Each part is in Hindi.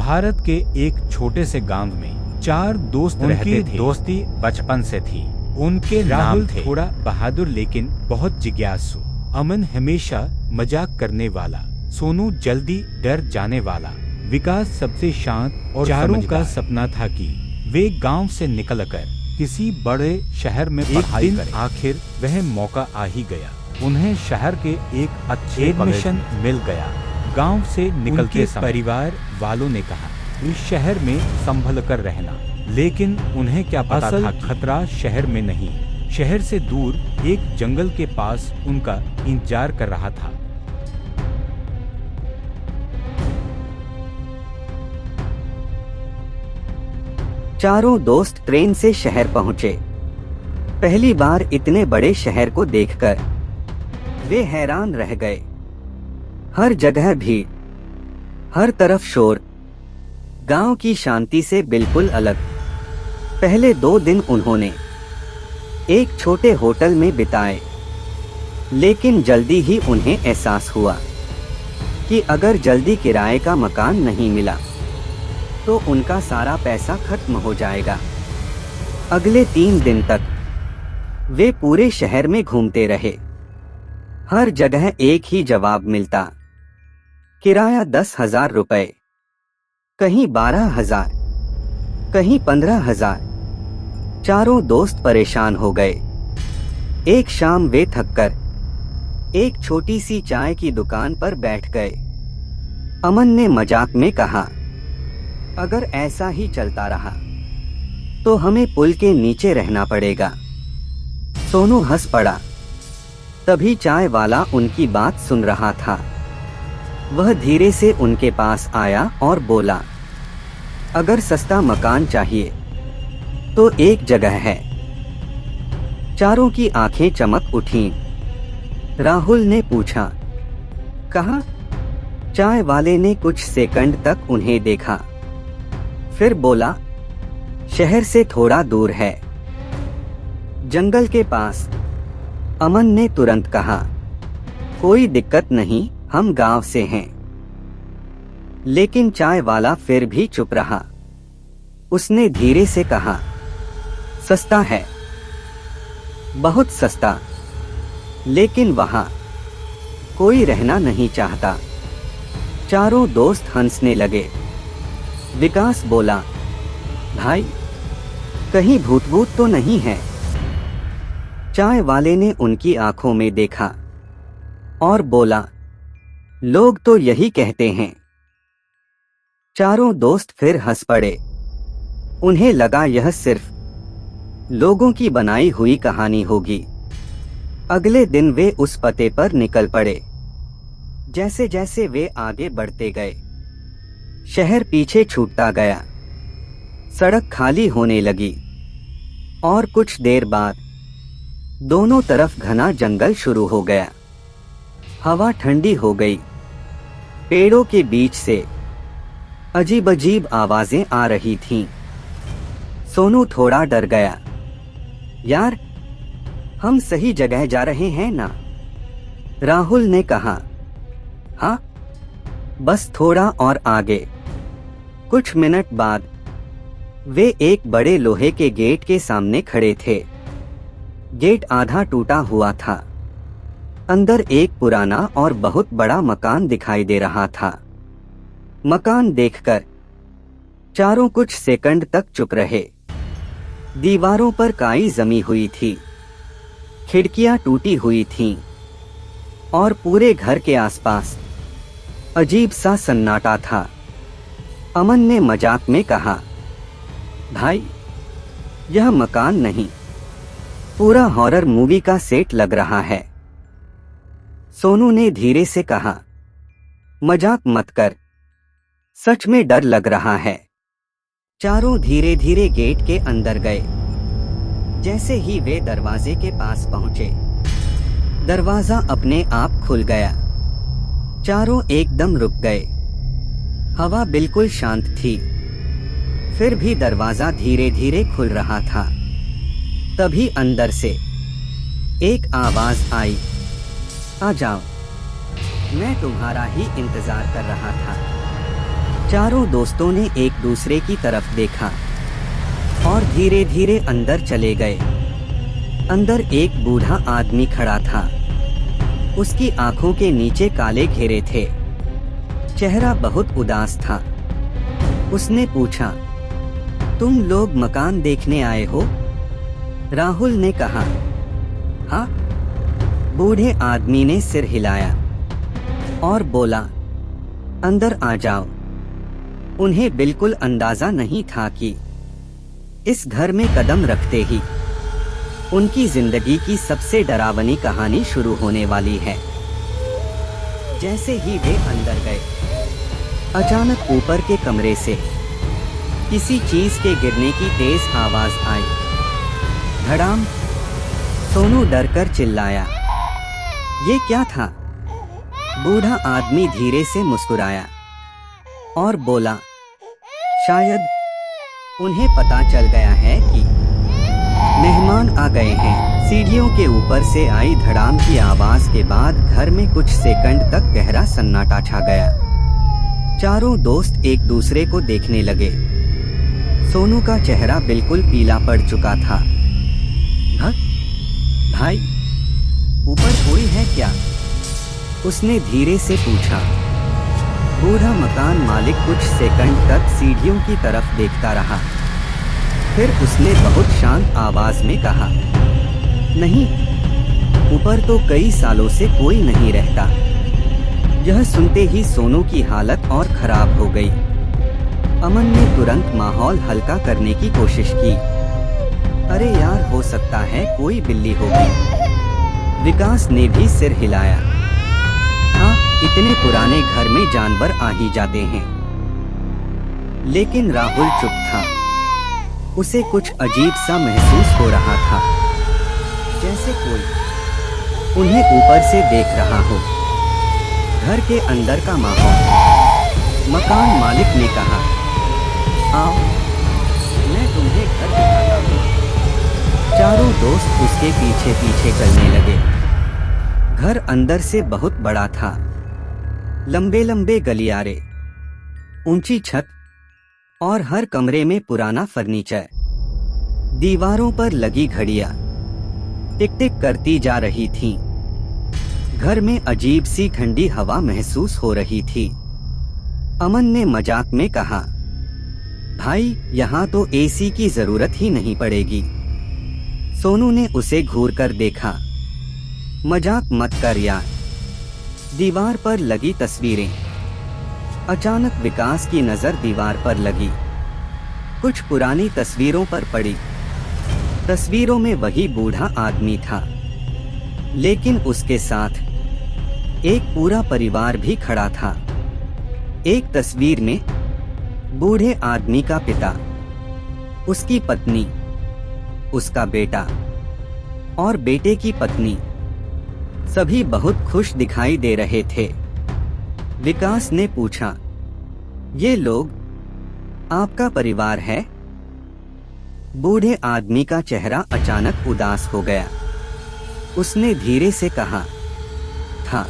भारत के एक छोटे से गांव में 4 दोस्त रहते थे। दोस्ती बचपन से थी। उनके नाम थे थोड़ा बहादुर लेकिन बहुत जिज्ञासु, अमन हमेशा मजाक करने वाला, सोनू जल्दी डर जाने वाला, विकास सबसे शांत और चारों का सपना था कि वे गांव से निकलकर किसी बड़े शहर में पढ़ाई करें। आखिर वह मौका आ ही गया। उन्हें शहर के एक अच्छे एडमिशन मिल गया। गांव से निकलते समय परिवार वालों ने कहा इस शहर में संभल कर रहना, लेकिन उन्हें क्या पता था खतरा शहर में नहीं, शहर से दूर एक जंगल के पास उनका इंतजार कर रहा था। चारों दोस्त ट्रेन से शहर पहुंचे। पहली बार इतने बड़े शहर को देखकर वे हैरान रह गए। हर जगह भीड़, हर तरफ शोर, गांव की शांति से बिल्कुल अलग। पहले 2 दिन उन्होंने एक छोटे होटल में बिताए, लेकिन जल्दी ही उन्हें एहसास हुआ कि अगर जल्दी किराए का मकान नहीं मिला तो उनका सारा पैसा खत्म हो जाएगा। अगले 3 दिन तक वे पूरे शहर में घूमते रहे। हर जगह एक ही जवाब मिलता, किराया 10,000 रुपए, कहीं 12,000, कहीं 15,000। चारों दोस्त परेशान हो गए। एक शाम वे थककर एक छोटी सी चाय की दुकान पर बैठ गए। अमन ने मजाक में कहा, अगर ऐसा ही चलता रहा तो हमें पुल के नीचे रहना पड़ेगा। सोनू हंस पड़ा। तभी चाय वाला उनकी बात सुन रहा था। वह धीरे से उनके पास आया और बोला, अगर सस्ता मकान चाहिए तो एक जगह है। चारों की आंखें चमक उठीं। राहुल ने पूछा, कहाँ? चाय वाले ने कुछ सेकंड तक उन्हें देखा, फिर बोला, शहर से थोड़ा दूर है, जंगल के पास। अमन ने तुरंत कहा, कोई दिक्कत नहीं, हम गांव से हैं। लेकिन चाय वाला फिर भी चुप रहा। उसने धीरे से कहा, सस्ता है, बहुत सस्ता, लेकिन वहां कोई रहना नहीं चाहता। चारों दोस्त हंसने लगे। विकास बोला, भाई कहीं भूत तो नहीं है? चाय वाले ने उनकी आंखों में देखा और बोला, लोग तो यही कहते हैं। चारों दोस्त फिर हंस पड़े। उन्हें लगा यह सिर्फ लोगों की बनाई हुई कहानी होगी। अगले दिन वे उस पते पर निकल पड़े। जैसे जैसे वे आगे बढ़ते गए, शहर पीछे छूटता गया। सड़क खाली होने लगी और कुछ देर बाद दोनों तरफ घना जंगल शुरू हो गया। हवा ठंडी हो गई। पेड़ों के बीच से अजीब अजीब आवाजें आ रही थीं। सोनू थोड़ा डर गया। यार, हम सही जगह जा रहे हैं ना? राहुल ने कहा, हाँ, बस थोड़ा और आगे। कुछ मिनट बाद वे एक बड़े लोहे के गेट के सामने खड़े थे। गेट आधा टूटा हुआ था। अंदर एक पुराना और बहुत बड़ा मकान दिखाई दे रहा था। मकान देखकर चारों कुछ सेकंड तक चुप रहे। दीवारों पर काई जमी हुई थी, खिड़कियां टूटी हुई थीं और पूरे घर के आसपास अजीब सा सन्नाटा था। अमन ने मजाक में कहा, भाई यह मकान नहीं, पूरा हॉरर मूवी का सेट लग रहा है। सोनू ने धीरे से कहा, मजाक मत कर, सच में डर लग रहा है। चारों धीरे धीरे गेट के अंदर गए। जैसे ही वे दरवाजे के पास पहुंचे, दरवाजा अपने आप खुल गया। चारों एकदम रुक गए। हवा बिल्कुल शांत थी, फिर भी दरवाजा धीरे धीरे खुल रहा था। तभी अंदर से एक आवाज आई, आ जाओ, मैं तुम्हारा ही इंतजार कर रहा था। चारों दोस्तों ने एक दूसरे की तरफ देखा और धीरे धीरे अंदर चले गए। अंदर एक बूढ़ा आदमी खड़ा था। उसकी आंखों के नीचे काले घेरे थे। चेहरा बहुत उदास था। उसने पूछा, तुम लोग मकान देखने आए हो? राहुल ने कहा, हाँ। बूढ़े आदमी ने सिर हिलाया और बोला, अंदर आ जाओ। उन्हें बिल्कुल अंदाजा नहीं था कि इस घर में कदम रखते ही उनकी जिंदगी की सबसे डरावनी कहानी शुरू होने वाली है। जैसे ही वे अंदर गए, अचानक ऊपर के कमरे से किसी चीज के गिरने की तेज आवाज आई। धड़ाम! सोनू डरकर चिल्लाया। ये क्या था? बूढ़ा आदमी धीरे से मुस्कुराया और बोला, शायद उन्हें पता चल गया है कि मेहमान आ गए हैं। सीढ़ियों के ऊपर से आई धड़ाम की आवाज के बाद घर में कुछ सेकंड तक गहरा सन्नाटा छा गया। चारों दोस्त एक दूसरे को देखने लगे। सोनू का चेहरा बिल्कुल पीला पड़ चुका था। भाई, ऊपर कोई है क्या? उसने धीरे से पूछा। बूढ़ा मकान मालिक कुछ सेकंड तक सीढ़ियों की तरफ देखता रहा। फिर उसने बहुत शांत आवाज में कहा, नहीं, ऊपर तो कई सालों से कोई नहीं रहता। यह सुनते ही सोनू की हालत और खराब हो गई। अमन ने तुरंत माहौल हल्का करने की कोशिश की। अरे यार, हो सकता है कोई बिल्ली होगी। विकास ने भी सिर हिलाया। हाँ, इतने पुराने घर में जानवर आ ही जाते हैं। लेकिन राहुल चुप था। उसे कुछ अजीब सा महसूस हो रहा था, जैसे कोई उन्हें ऊपर से देख रहा हो। घर के अंदर का माहौल। मकान मालिक ने कहा, आओ, मैं तुम्हें घर दिखाता हूँ। चारों दोस्त उसके पीछे पीछे चलने लगे। घर अंदर से बहुत बड़ा था। लंबे लंबे गलियारे, ऊंची छत और हर कमरे में पुराना फर्नीचर। दीवारों पर लगी घड़ियां टिक टिक करती जा रही थीं। घर में अजीब सी ठंडी हवा महसूस हो रही थी। अमन ने मजाक में कहा, भाई, यहाँ तो एसी की जरूरत ही नहीं पड़ेगी। सोनू ने उसे घूर कर देखा। मजाक मत कर यार। दीवार पर लगी तस्वीरें। अचानक विकास की नजर दीवार पर लगी। कुछ पुरानी तस्वीरों पर पड़ी। तस्वीरों में वही बूढ़ा आदमी था, लेकिन उसके साथ एक पूरा परिवार भी खड़ा था। एक तस्वीर में बूढ़े आदमी का पिता, उसकी पत्नी, उसका बेटा और बेटे की पत्नी, सभी बहुत खुश दिखाई दे रहे थे। विकास ने पूछा, ये लोग आपका परिवार है? बूढ़े आदमी का चेहरा अचानक उदास हो गया। उसने धीरे से कहा, था,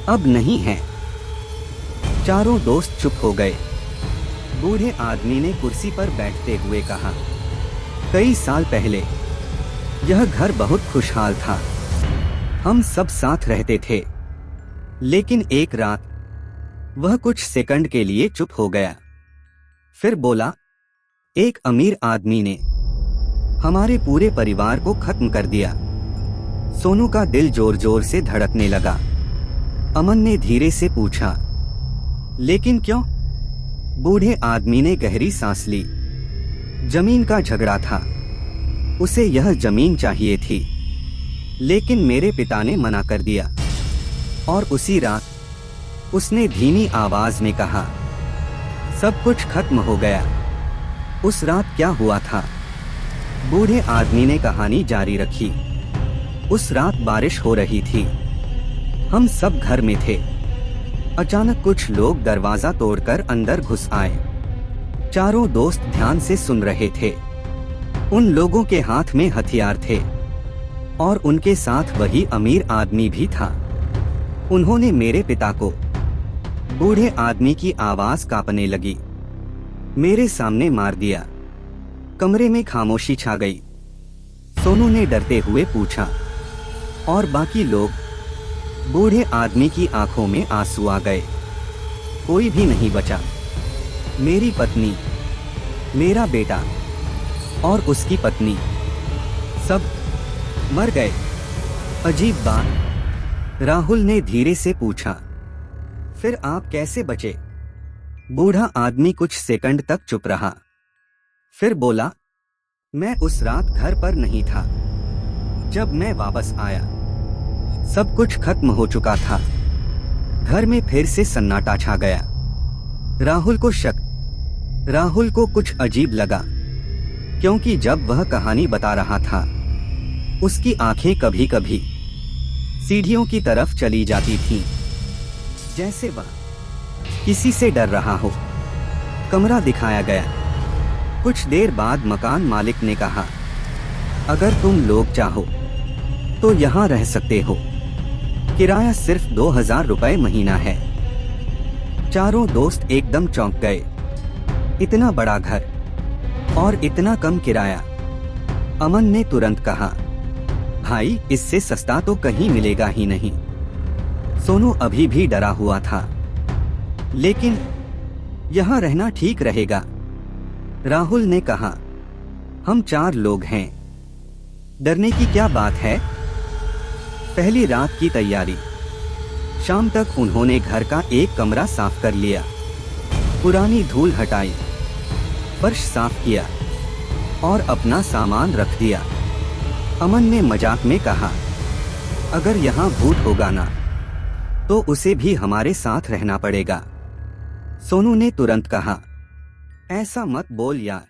अब नहीं है। चारों दोस्त चुप हो गए। बूढ़े आदमी ने कुर्सी पर बैठते हुए कहा, कई साल पहले यह घर बहुत खुशहाल था। हम सब साथ रहते थे। लेकिन एक रात वह कुछ सेकंड के लिए चुप हो गया। फिर बोला, एक अमीर आदमी ने हमारे पूरे परिवार को खत्म कर दिया। सोनू का दिल जोर जोर से धड़कने लगा। अमन ने धीरे से पूछा, लेकिन क्यों? बूढ़े आदमी ने गहरी सांस ली। जमीन का झगड़ा था। उसे यह जमीन चाहिए थी, लेकिन मेरे पिता ने मना कर दिया। और उसी रात उसने धीमी आवाज में कहा, सब कुछ खत्म हो गया। उस रात क्या हुआ था? बूढ़े आदमी ने कहानी जारी रखी। उस रात बारिश हो रही थी। हम सब घर में थे। अचानक कुछ लोग दरवाजा तोड़कर अंदर घुस आए। चारों दोस्त ध्यान से सुन रहे थे। उन लोगों के हाथ में हथियार थे और उनके साथ वही अमीर आदमी भी था। उन्होंने मेरे पिता को बूढ़े आदमी की आवाज कांपने लगी। मेरे सामने मार दिया। कमरे में खामोशी छा गई। सोनू ने डरते हुए पूछा, और बाकी लोग? बूढ़े आदमी की आंखों में आंसू आ गए। कोई भी नहीं बचा। मेरी पत्नी, मेरा बेटा और उसकी पत्नी सब मर गए। अजीब बात, राहुल ने धीरे से पूछा। फिर आप कैसे बचे? बूढ़ा आदमी कुछ सेकंड तक चुप रहा, फिर बोला, मैं उस रात घर पर नहीं था। जब मैं वापस आया सब कुछ खत्म हो चुका था। घर में फिर से सन्नाटा छा गया। राहुल को कुछ अजीब लगा, क्योंकि जब वह कहानी बता रहा था उसकी आंखें कभी कभी सीढ़ियों की तरफ चली जाती थीं, जैसे वह किसी से डर रहा हो। कमरा दिखाया गया। कुछ देर बाद मकान मालिक ने कहा, अगर तुम लोग चाहो तो यहाँ रह सकते हो। किराया सिर्फ 2000 रुपए महीना है। चारों दोस्त एकदम चौंक गए। इतना बड़ा घर और इतना कम किराया। अमन ने तुरंत कहा, भाई इससे सस्ता तो कहीं मिलेगा ही नहीं। सोनू अभी भी डरा हुआ था। लेकिन यहाँ रहना ठीक रहेगा, राहुल ने कहा। हम 4 लोग हैं, डरने की क्या बात है। पहली रात की तैयारी। शाम तक उन्होंने घर का एक कमरा साफ कर लिया, पुरानी धूल हटाई, फर्श साफ किया और अपना सामान रख दिया। अमन ने मजाक में कहा, अगर यहाँ भूत होगा ना तो उसे भी हमारे साथ रहना पड़ेगा। सोनू ने तुरंत कहा, ऐसा मत बोल यार,